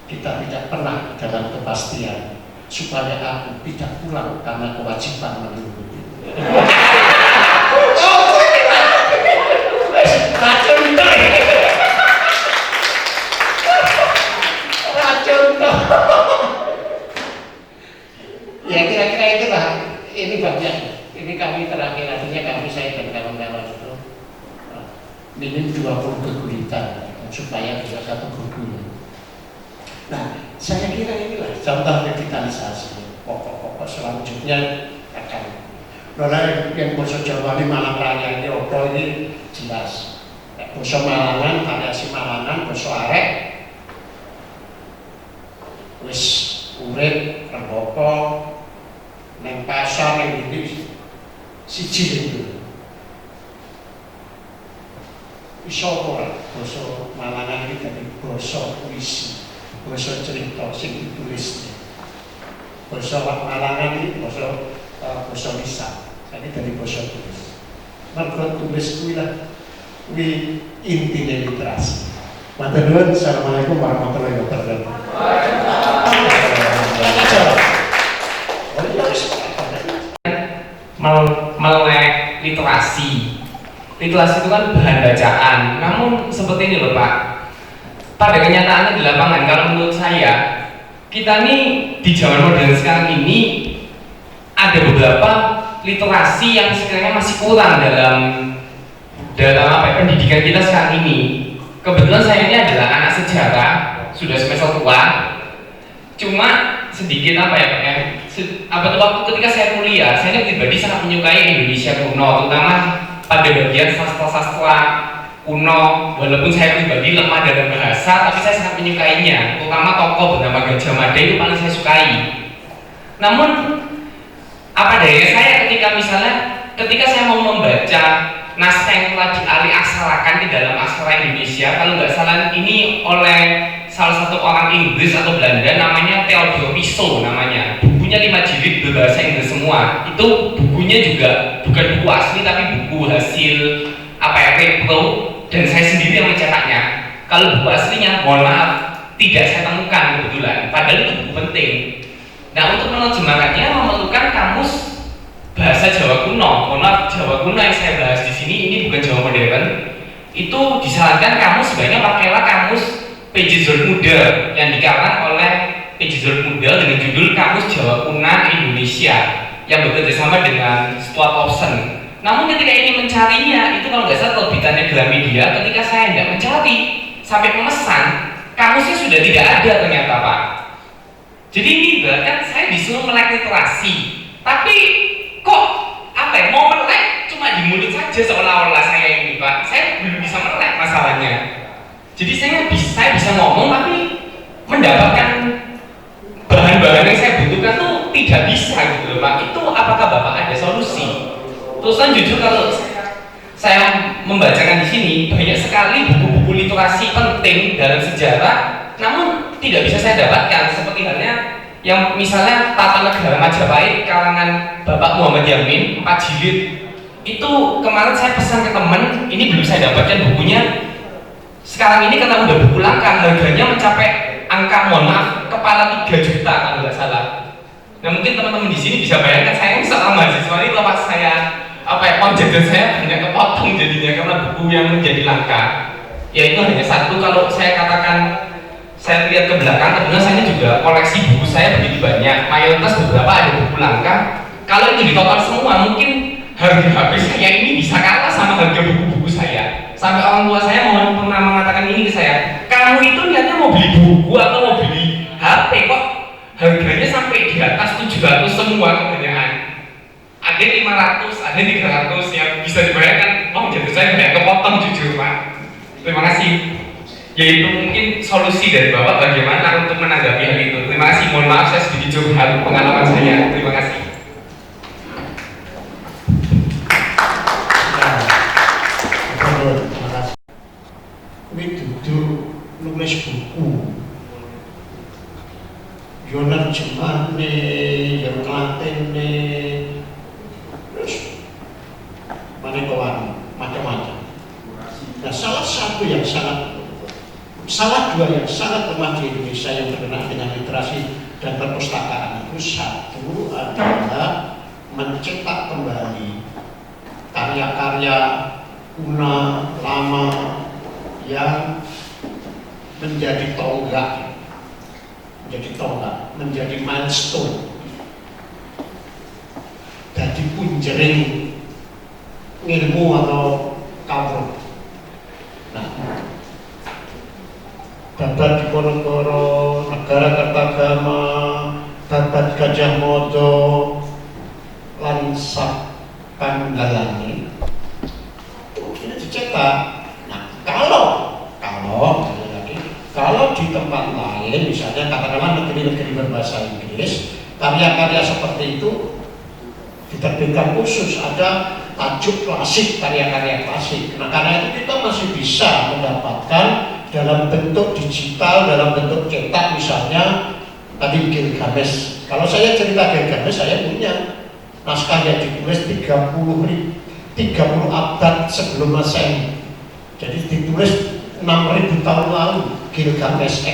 kita tidak pernah dalam kepastian supaya aku tidak pulang karena kewajiban menunggu. Racun ya kira-kira itulah. Ini banyak. Ini kami terakhir artinya saya dan kawan-kawan itu minim 20 kegulitan supaya bisa satu guru. Nah, saya kira inilah contoh revitalisasi. Pokok-pokok selanjutnya akan. Lalu yang basa Jawa ini Malang Raya ini opo ini jelas. Basa Malangan, variasi Malangan, basa arek wis urip rembaka neng pasar neng ini siji itu. Iso ora basa Malangan iki dadi basa puisi, basa cerita sing ditulis. Basa Malangan iki basa lisan. Ini dari basa tulis. Mergo tulis kuwi lah kuwi intine literasi. Matur nuwun. Assalamualaikum warahmatullahi wabarakatuh. Melek literasi. Literasi itu kan bahan bacaan. Namun seperti ini loh Pak. Pada kenyataannya di lapangan, kalau menurut saya, kita nih di zaman modern sekarang ini ada beberapa literasi yang sekiranya masih kurang dalam pendidikan kita sekarang ini. Kebetulan saya ini adalah anak sejarah, sudah semester tua. Cuma sedikit waktu ketika saya kuliah, saya pribadi sangat menyukai Indonesia kuno, terutama pada bagian sastra-sastra kuno. Walaupun saya pribadi lemah dalam bahasa, tapi saya sangat menyukainya. Terutama tokoh bernama Gajah Mada itu paling saya sukai. Namun apa daya saya ketika saya mau membaca naskah yang telah dialih aksarakan di dalam aksara Indonesia, kalau nggak salah ini oleh salah satu orang Inggris atau Belanda, namanya Theodore Piso namanya. Bukunya 5 jilid berbahasa Inggris semua. Itu bukunya juga bukan buku asli tapi buku hasil repro, dan saya sendiri yang mencetaknya. Kalau buku aslinya, mohon maaf, tidak saya temukan kebetulan. Padahal itu buku penting. Nah, untuk menerjemahkannya memerlukan kamus bahasa Jawa kuno. Mohon maaf, Jawa kuno yang saya bahas di sini ini bukan Jawa modern. Itu disarankan kamus sebaiknya pakailah kamus P.J. Zollmude yang dikarang oleh P.J. Zollmude dengan judul Kamus Jawa Kuno Indonesia yang bekerja sama dengan Stuart Hobson. Namun ketika ini mencarinya, itu kalau nggak salah terbitannya Gramedia, ketika saya tidak mencari sampai memesan, kamusnya sudah tidak ada ternyata Pak. Jadi ini bahkan saya disuruh melek literasi, tapi kok mau melek cuma di mulut saja seolah-olah saya ini Pak. Saya belum bisa melek masalahnya. Jadi saya bisa ngomong tapi mendapatkan bahan-bahan yang saya butuhkan tuh tidak bisa gitu loh Pak. Itu apakah Bapak ada solusi? Terus jujur kalau saya membacakan di sini banyak sekali buku-buku literasi penting dalam sejarah, namun tidak bisa saya dapatkan, seperti halnya yang misalnya Tata Negara Majapahit karangan Bapak Muhammad Yamin 4 jilid. Itu kemarin saya pesan ke teman, ini belum saya dapatkan bukunya. Sekarang ini karena udah buku langka, harganya mencapai angka, mohon maaf, kepala 3 juta kalau nggak salah. Nah mungkin teman-teman di sini bisa bayangkan saya ini seorang mahasiswa ini lepas saya uang jajan saya banyak kepotong jadinya karena buku yang menjadi langka. Ya itu hanya satu. Kalau saya katakan, saya lihat ke belakang, kebetulan saya juga koleksi buku saya begitu banyak. Mayoritas beberapa ada buku langka. Kalau itu ditotal semua, mungkin harga HP saya ini bisa kalah sama harga buku-buku saya. Sampai orang tua saya pernah mengatakan ini ke saya, kamu itu niatnya mau beli buku atau mau beli HP kok harganya sampai di atas 700 semua kebanyakan. Ada 500, ada 300 yang bisa dibayarkan. Jadi saya banyak kepotong jujur Pak. Terima kasih. Yaitu mungkin solusi dari Bapak bagaimana untuk menanggapi hal itu. Terima kasih. Mohon maaf saya sedikit curhat pengalaman saya. Terima kasih. Ini duduk nulis buku. Yo nerjemahne, yo nglatene, terus macam-macam. Nah, salah satu yang sangat Salah dua yang sangat lemah di Indonesia yang berkenaan dengan literasi dan perpustakaan itu, satu adalah mencetak kembali karya-karya kuno lama yang menjadi tonggak, menjadi milestone, jadi punjering ilmu atau kawruh. Nah, Babat Diponegoro, Negara Kertagama, Babat Gajah Mada, lan sapanunggalané ini dicetak. Nah, kalau di tempat lain, misalnya katakanlah negeri-negeri berbahasa Inggris, karya-karya seperti itu diterbitkan khusus, ada tajuk klasik, karya-karya klasik. Nah, karena itu kita masih bisa mendapatkan dalam bentuk digital, dalam bentuk cetak, misalnya tadi Gilgamesh. Kalau saya cerita Gilgamesh, saya punya naskah yang ditulis 30 abad sebelum Masehi. Jadi ditulis 6.000 tahun lalu. Gilgamesh,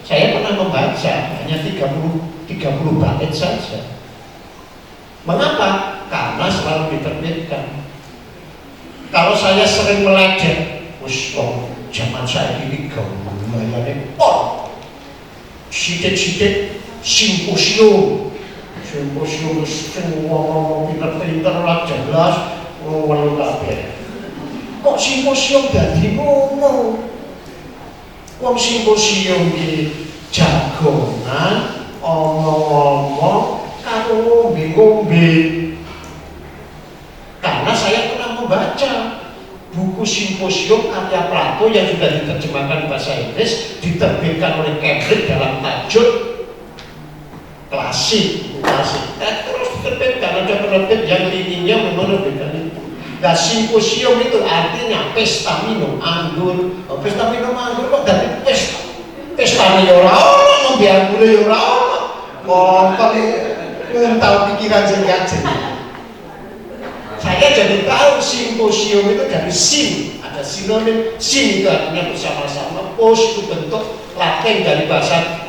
saya pernah membaca hanya 30 bait saja. Mengapa? Karena selalu diterbitkan. Kalau saya sering meledek, zaman saya ini gawaannya sidik-sidik simposium semua pinter-pinter lah jelas ngomong kabeh. Kok simposium dadi ngono? Wong simposium iki jagongan omong-omong karo ngombe-ngombe. Karena saya pernah membaca buku simposium karya Plato yang sudah diterjemahkan bahasa Inggris, diterbitkan oleh Cambridge dalam tajuk klasik. Terus diterbitkan, ada penerbit yang lininya menerbitkan itu. Nah, simposium itu artinya pesta minum anggur. Pesta minum anggur kok dari pesta ya ora ono, ngombe anggur ya ora ono. Kok tahu pikiran jenengan. Saya jadi tahu simposium itu dari sim, ada sinonim. Sim itu artinya bersama-sama, pos itu bentuk Latin dari bahasa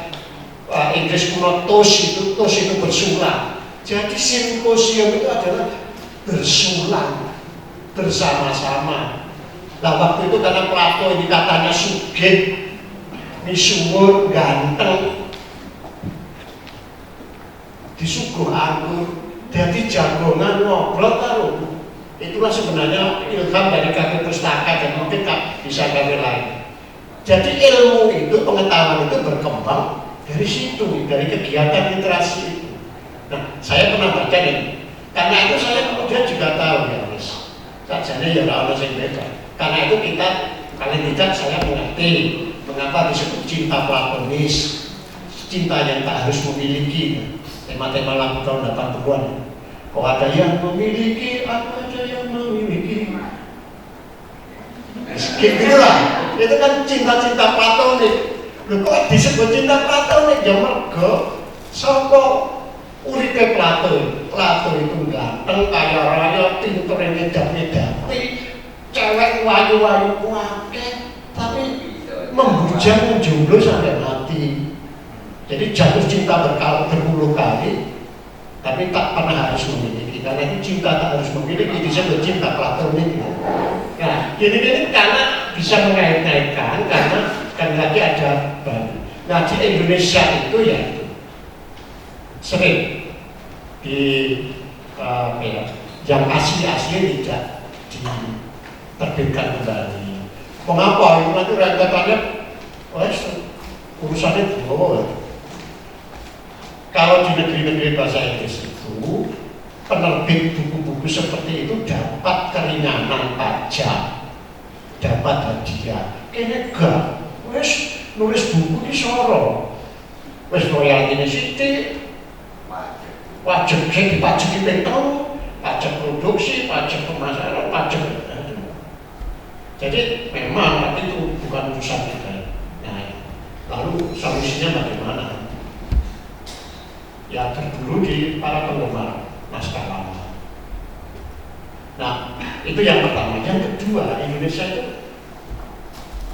Inggris kuno, tos itu bersulang. Jadi simposium itu adalah bersulang, bersama-sama. Nah, waktu itu karena Plato ini katanya sugih, misuwur, ganteng, disuguh anggur, jadi jagongan ngobrol taruh. Itulah sebenarnya ilham dari kakek pustaka dan mungkin bisa kami lain. Jadi ilmu itu, pengetahuan itu berkembang dari situ, dari kegiatan literasi itu. Nah, saya pernah baca nih, karena itu saya kemudian juga tahu ya Mas, sajane ya ora ono sing beda. Karena itu kita paling tidak saya mengerti mengapa disebut cinta platonis, cinta yang tak harus memiliki. Tema-tema lagu tahun 80-an. Kok ada yang memiliki, ada yang memiliki. Gitu lah. Itu kan cinta-cinta platonik. Loh, kok disebut cinta platonik? Ya mergo saka uripe Plato. Plato itu ganteng, kaya raya, pinter, ngedak-ngedaki, cewek wayu-wayu akeh, tapi membujang jomblo sampai mati. Jadi jatuh cinta berpuluh kali, tapi tak pernah harus memiliki. Karena itu cinta tak harus memiliki, disebut cinta platonik. Nah, ini karena bisa mengait-ngaitkan, karena kan lagi ada baru. Nah, di Indonesia itu ya sering di yang asli tidak diterbitkan kembali. Mengapa? Itu nanti rentetannya, urusannya dua. Kalau di negeri-negeri bahasa Inggris itu, penerbit buku-buku seperti itu dapat keringanan pajak, dapat hadiah. Kayaknya enggak, wes nulis buku di Soro, wes royaltinya sithik, wajib sing dipajeki pentol, pajak produksi, pajak pemasaran, pajak. Jadi memang itu bukan urusan kita. Nah, lalu solusinya bagaimana? Ya terburu di para penggemar naskah lama. Nah, itu yang pertama. Yang kedua, Indonesia itu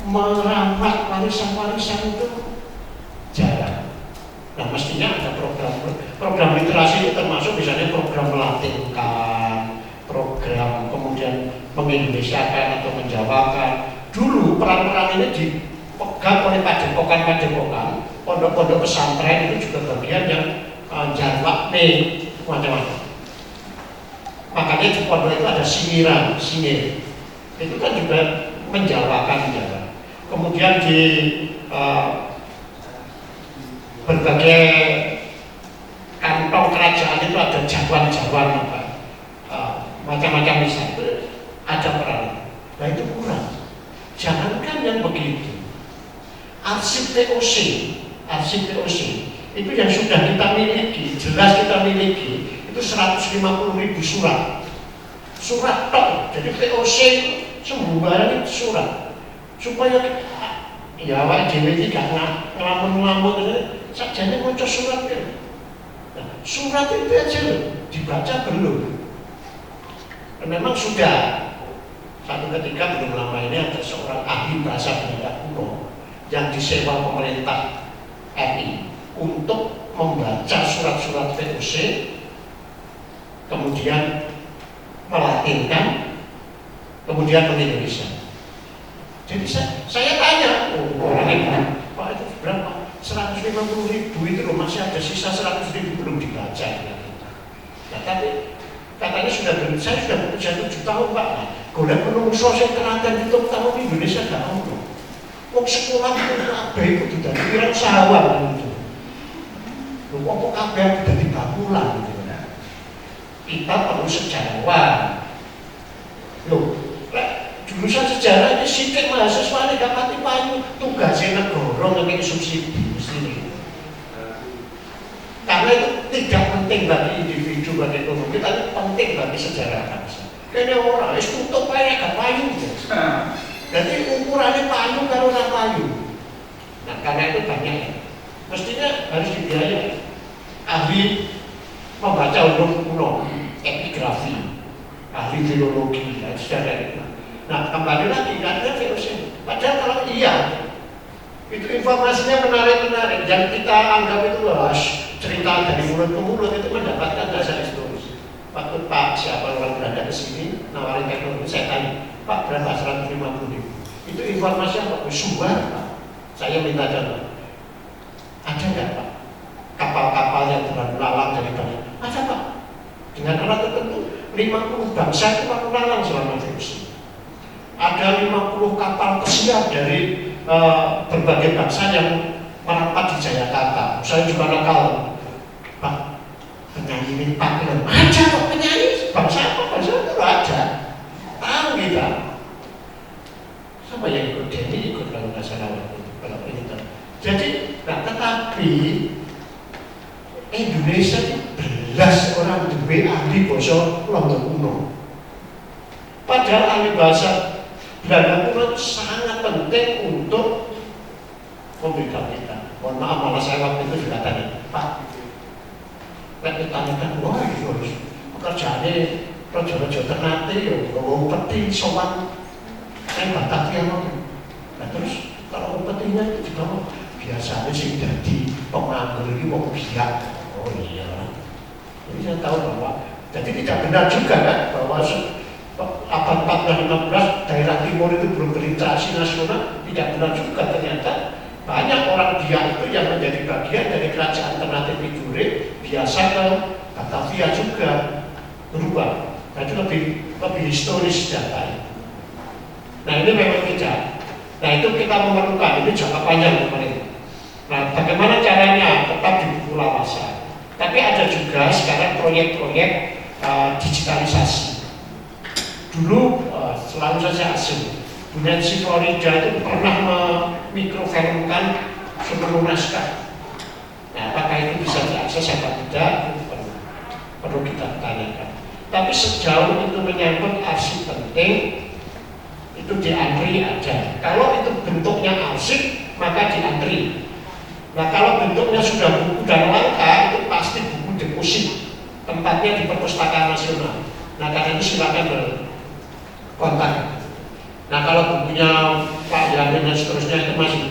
merawat warisan-warisan itu jarang. Nah, mestinya ada program literasi itu termasuk misalnya program melatinkan, program kemudian mengindonesiakan atau menjawakan. Dulu peran-peran ini dipegang oleh padepokan-padepokan, pondok-pondok pesantren itu juga bagian yang jarwak macam-macam. Makanya di pondok itu ada singir. Itu kan juga menjawakan Jawa. Kemudian di berbagai kantong kerajaan itu ada jagoan-jagoan macam-macam misal itu ada peran. Nah itu kurang. Jangankan yang begitu, arsip TOC itu yang sudah kita miliki, jelas kita miliki itu 150.000 surat tok. Jadi TOC sembarang itu surat supaya ya awak dhewe iki gak ngelamun-ngelamun sakjane maca surat kan. Nah, surat itu aja loh, dibaca belum. Memang sudah satu ketika belum lama ini ada seorang ahli bahasa Belanda kuno yang disewa pemerintah RI untuk membaca surat-surat VOC, kemudian melatinkan, kemudian mengindonesia. Jadi saya tanya, orang ini, Pak itu berapa? 150.000 itu loh, masih ada sisa 100.000 belum dibaca. Nah tapi katanya saya sudah bekerja 7 tahun Pak. Golek menungso sing telaten itu tahun Indonesia gak ono. Wong sekolah itu kabeh kudu dadi wirausahawan gitu. Lho kok kabeh dadi bakulan gitu. Kita perlu sejarawan. Loh, jurusan sejarah ini sithik mahasiswa ini gak pati payu, tugasnya negara ngekek subsidi mesti. Karena itu tidak penting bagi individu, bagi ekonomi, tapi penting bagi sejarah bangsa. Kayaknya orang, es tutup aja gak payu. Jadi ukurannya payu kalau nggak payu. Nah karena itu banyak ya. Mestinya harus dibiayai. Ahli membaca ulun kuno, epigrafi, ahli filologi, dan sebagainya. Nah kembali lagi, nggak ada VOC. Padahal kalau iya, itu informasinya menarik-menarik. Yang kita anggap itu luas, cerita dari mulut ke mulut itu mendapatkan dasar historis. Waktu Pak siapa orang berada di sini, nawarin teknologi, saya tanya, Pak berapa 150.000? Itu informasi apa? Sumber Pak. Saya minta contoh. Ada nggak Pak? Kapal-kapal yang berlalang dari banyak? Ada Pak. Dengan alat tertentu, 50 bangsa itu lalang selama fungsi. Ada 50 kapal pesiar dari berbagai bangsa yang merapat di Jayakarta. Saya juga nakal, Pak. Penyanyi ini Pak bilang, ada kok penyanyi bangsa apa? Bangsa itu ada. Tahu kita. Sama yang ikut Denny ikut kalau nggak salah kalau ini kan. Jadi, nah tetapi Indonesia itu belas orang duwe ahli basa Belanda kuno. Padahal ahli bahasa Belanda kuno sangat penting untuk memberikan kita. Mohon maaf malah saya waktu itu juga tanya, Pak, ditanyakan, wah pekerjaannya rojo-rojo ternate ya, bawa peti, sowan, Batavia mau. Nah terus kalau petinya itu juga biasanya sih jadi penganggur ini mau biak. Oh iya. Jadi saya tahu bahwa jadi tidak benar juga kan bahwa abad 14-15 daerah timur itu belum berliterasi nasional, tidak benar juga ternyata. Banyak orang dia itu yang menjadi bagian dari kerajaan Ternate Tidore biasa ke Batavia juga berubah. Nah itu lebih historis datanya. Nah ini memang tidak. Nah itu kita memerlukan, ini jangka panjang pemerintah. Nah bagaimana caranya tetap di Pulau Lawasa. Tapi ada juga sekarang proyek-proyek digitalisasi. Dulu selalu saja asing. Nancy Florida itu pernah memikrofilmkan seluruh naskah. Nah, apakah itu bisa diakses atau tidak? Perlu kita tanyakan. Tapi sejauh itu menyangkut arsip penting, itu diantri aja. Kalau itu bentuknya arsip, maka diantri. Nah, kalau bentuknya sudah buku dan langka, itu pasti buku deposit. Tempatnya di Perpustakaan Nasional. Nah, karena itu silakan berkontak. Nah kalau bukunya Pak Yamin dan seterusnya itu masih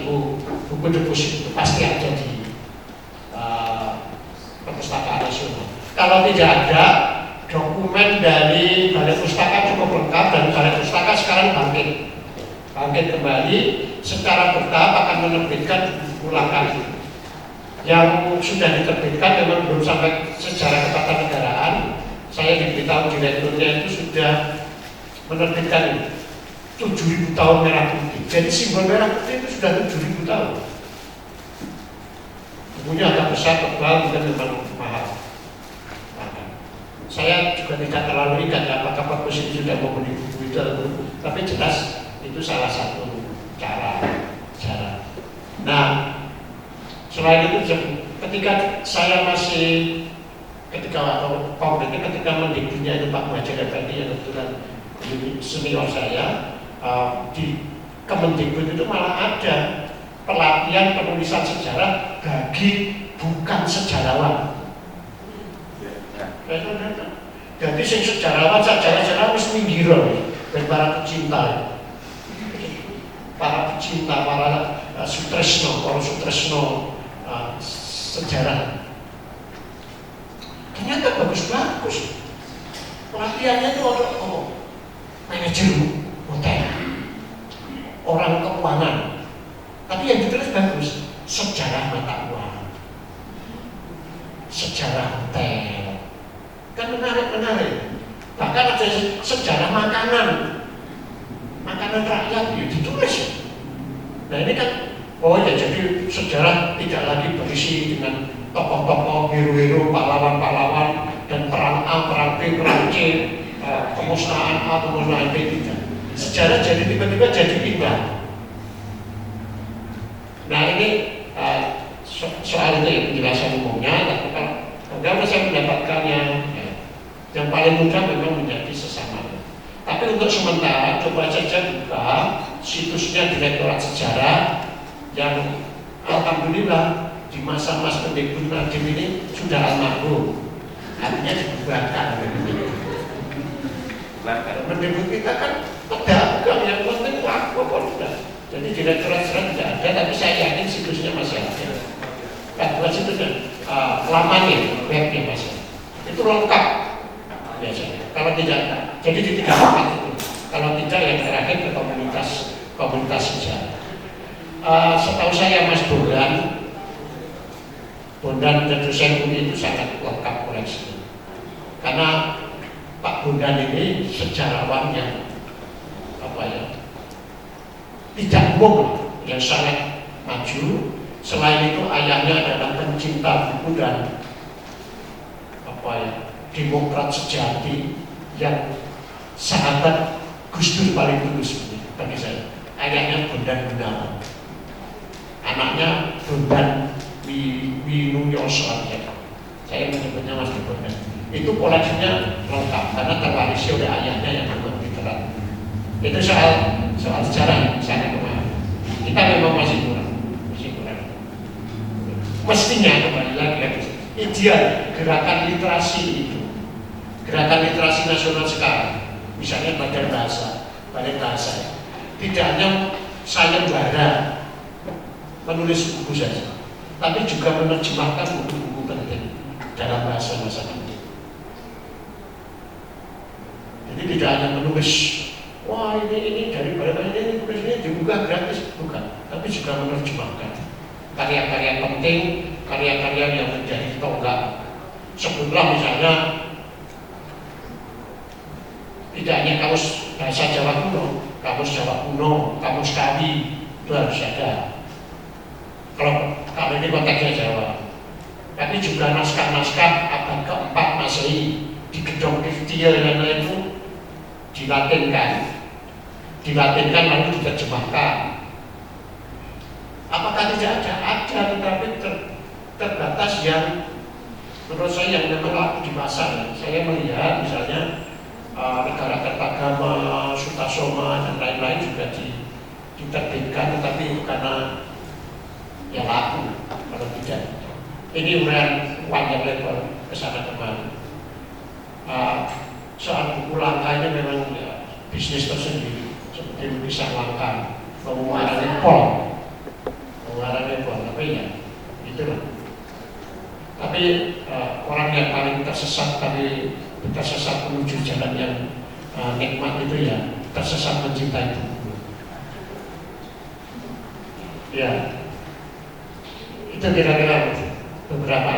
buku deposit itu pasti ada di perpustakaan nasional. Kalau tidak ada, dokumen dari Balai Pustaka cukup lengkap dan Balai Pustaka sekarang bangkit kembali secara bertahap akan menerbitkan ulangan yang sudah diterbitkan memang belum sampai sejarah ketatanegaraan. Saya diberitahu direkturnya itu sudah menerbitkan 7.000 tahun merah putih. Jadi simbol merah putih itu sudah 7.000 tahun. Bukunya agak besar, tebal, dan memang mahal. Saya juga tidak terlalu ingat apakah Pak Presiden sudah membeli buku itu, tapi jelas itu salah satu cara. Nah, selain itu ketika saya masih ketika mendiktinya itu Pak Muhajir Effendi yang kebetulan senior saya di Kemendikbud itu malah ada pelatihan penulisan sejarah bagi bukan sejarawan. Jadi sing sejarawan harus minggir dan para pecinta, para sutresno sejarah. Ternyata bagus-bagus. Pelatihannya itu manajer hotel, orang keuangan. Tapi yang ditulis bagus, sejarah mata uang, sejarah hotel. Kan menarik. Bahkan ada sejarah makanan rakyat ya ditulis. Nah ini kan, jadi sejarah tidak lagi berisi dengan tokoh-tokoh, hero-hero, pahlawan-pahlawan dan perang A, perang B, perang C, pemusnahan A, pemusnahan B, tidak. Sejarah jadi tiba-tiba jadi indah. Nah ini soal itu ya, penjelasan umumnya. Tapi kalau saya mendapatkan yang paling mudah memang menjadi sesama. Tapi untuk sementara coba saja buka situsnya Direktorat Sejarah yang alhamdulillah di masa-masa Mendikbud Nadiem ini sudah almarhum, artinya dibubarkan. Mendikbud kita kan pedagang yang penting laku udah. Jadi Direktorat Sejarah tidak ada, tapi saya yakin situsnya masih ada. Buat situsnya lamanya, webnya masih ada. Itu lengkap biasanya. Kalau tidak ada, jadi di 3 tempat itu. Kalau tidak yang terakhir ke komunitas sejarah. Setahu saya Mas Bondan dan dosen UNI itu sangat lengkap koleksi. Karena Pak Bondan ini sejarawan yang tidak umum, yang sangat maju. Selain itu ayahnya adalah pencinta buku dan demokrat sejati yang sahabat Gus Dur paling tulus bagi saya. Ayahnya Bondan Gunawan, anaknya Bondan Winuyoso, saya menyebutnya Mas Bondan. Itu koleksinya lengkap karena terwarisi oleh ayahnya yang memang literat. Itu soal sejarah sana kemarin. Kita memang masih kurang. Mestinya kembali lagi ideal gerakan literasi itu, gerakan literasi nasional sekarang, misalnya Badan Bahasa, tidak hanya sayembara menulis buku saja, tapi juga menerjemahkan buku-buku penting dalam bahasa kini. Jadi tidak hanya menulis, wah ini dari Badan ini tulisnya dibuka gratis, bukan, tapi juga menerjemahkan karya-karya penting, karya-karya yang menjadi tonggak. Sebutlah misalnya tidak hanya kamus bahasa Jawa kuno, kamus Kawi itu harus ada. Kalau ini konteksnya Jawa, tapi juga naskah-naskah abad ke-4 Masehi di Gedong Tiftiel dan lain itu dilatinkan lalu diterjemahkan. Apakah tidak ada? Ada, tetapi terbatas yang menurut saya yang memang laku di pasar. Saya melihat misalnya Negara Kertagama, Sutasoma dan lain-lain juga diterbitkan, tetapi itu karena ya laku. Kalau tidak, ini uraian panjang lebar kesana kemari. Soal buku langka ini memang ya, bisnis tersendiri seperti lukisan langka. mengarani pol, tapi ya itulah. Tapi orang yang paling tersesat tadi, tersesat menuju jalan yang nikmat itu ya tersesat mencintai tubuh. Ya, itu kira-kira beberapa